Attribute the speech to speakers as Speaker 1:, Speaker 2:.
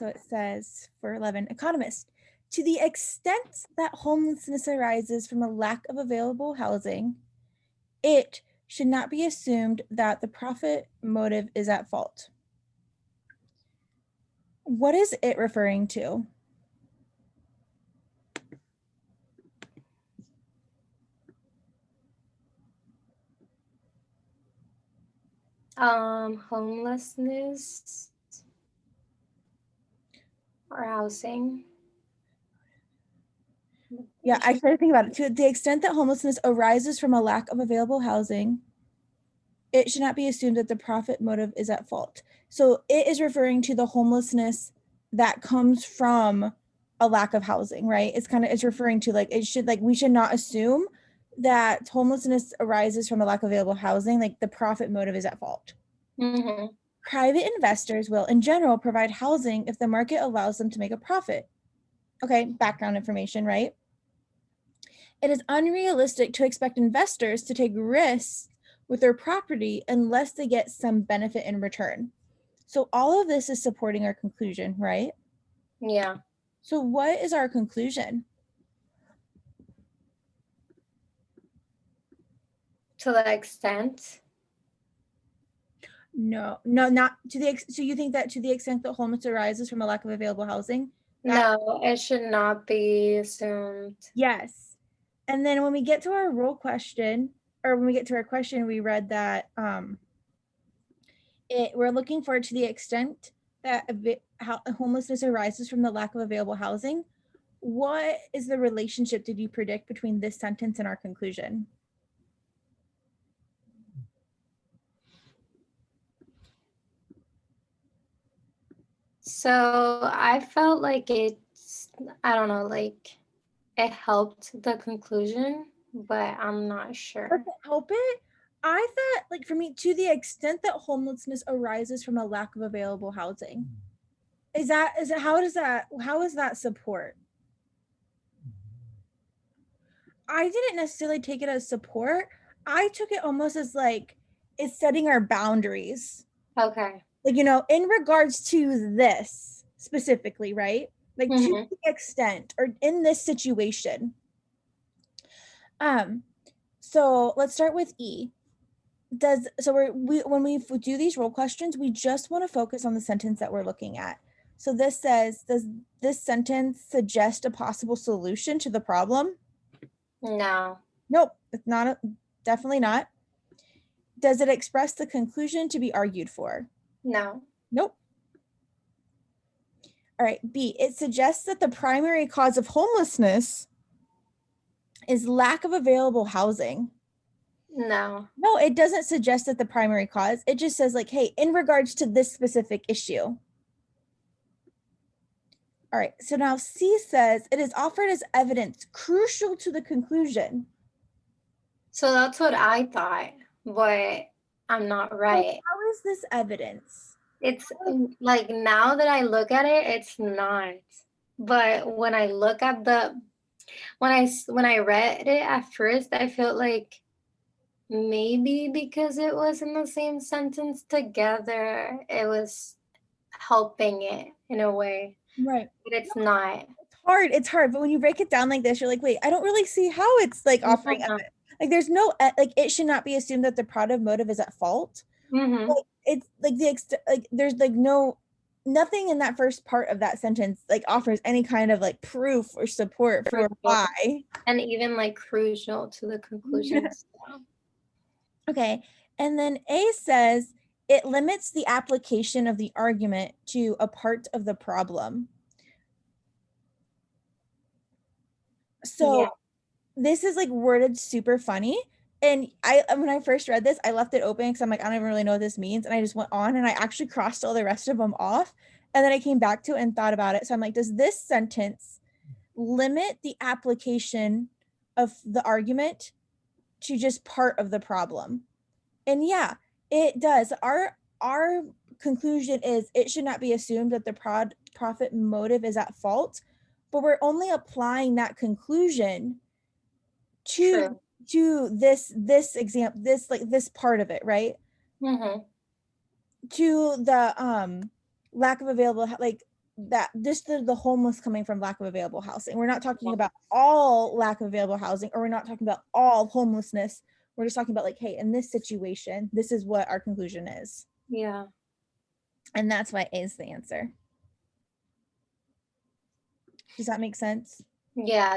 Speaker 1: So it says for 11, economist, to the extent that homelessness arises from a lack of available housing, it should not be assumed that the profit motive is at fault. What is it referring to?
Speaker 2: Homelessness or housing.
Speaker 1: Yeah, I try to think about it. To the extent that homelessness arises from a lack of available housing, it should not be assumed that the profit motive is at fault. So it is referring to the homelessness that comes from a lack of housing, right? It's referring to like, we should not assume that homelessness arises from a lack of available housing, like the profit motive is at fault.
Speaker 2: Mm-hmm.
Speaker 1: Private investors will, in general, provide housing if the market allows them to make a profit. Okay, background information, right? It is unrealistic to expect investors to take risks with their property unless they get some benefit in return. So all of this is supporting our conclusion, right?
Speaker 2: Yeah.
Speaker 1: So what is our conclusion?
Speaker 2: To the extent.
Speaker 1: No, not to the so you think that to the extent that homelessness arises from a lack of available housing?
Speaker 2: No, it should not be assumed.
Speaker 1: Yes. And then when we get to our rule question, or when we get to our question, we read that we're looking for to the extent that how homelessness arises from the lack of available housing. What is the relationship did you predict between this sentence and our conclusion?
Speaker 2: So I felt like I don't know, like it helped the conclusion, but I'm not sure.
Speaker 1: Does it help it? I thought, like, for me, to the extent that homelessness arises from a lack of available housing, how is that support? I didn't necessarily take it as support. I took it almost as like it's setting our boundaries.
Speaker 2: Okay.
Speaker 1: Like, in regards to this specifically, right? Like to the extent or in this situation. So let's start with E. When we do these role questions, we just want to focus on the sentence that we're looking at. So this says, does this sentence suggest a possible solution to the problem?
Speaker 2: No.
Speaker 1: Nope, it's not. Definitely not. Does it express the conclusion to be argued for?
Speaker 2: No.
Speaker 1: Nope. All right, B, it suggests that the primary cause of homelessness is lack of available housing.
Speaker 2: No.
Speaker 1: No, it doesn't suggest that the primary cause. It just says like, hey, in regards to this specific issue. All right, so now C says it is offered as evidence crucial to the conclusion.
Speaker 2: So that's what I thought, but I'm not right.
Speaker 1: How is this evidence?
Speaker 2: It's like now that I look at it, it's not. But when I look at when I read it at first, I felt like maybe because it was in the same sentence together, it was helping it in a way.
Speaker 1: Right.
Speaker 2: But it's not.
Speaker 1: It's hard, but when you break it down like this, you're like, wait, I don't really see how it's like offering evidence. Like there's no like it should not be assumed that the product motive is at fault. Like, it's like there's like nothing in that first part of that sentence like offers any kind of like proof or support for why.
Speaker 2: And even like crucial to the conclusion.
Speaker 1: Okay. And then A says it limits the application of the argument to a part of the problem. So this is like worded super funny. And when I first read this, I left it open because I'm like, I don't even really know what this means. And I just went on and I actually crossed all the rest of them off. And then I came back to it and thought about it. So I'm like, does this sentence limit the application of the argument to just part of the problem? And yeah, it does. Our conclusion is it should not be assumed that the profit motive is at fault, but we're only applying that conclusion to this example, this part of it, right? To the lack of available, like that just the homeless coming from lack of available housing. We're not talking about all lack of available housing, or we're not talking about all homelessness. We're just talking about like, hey, in this situation, this is what our conclusion is.
Speaker 2: Yeah.
Speaker 1: And that's why A is the answer. Does that make sense?
Speaker 2: Yeah,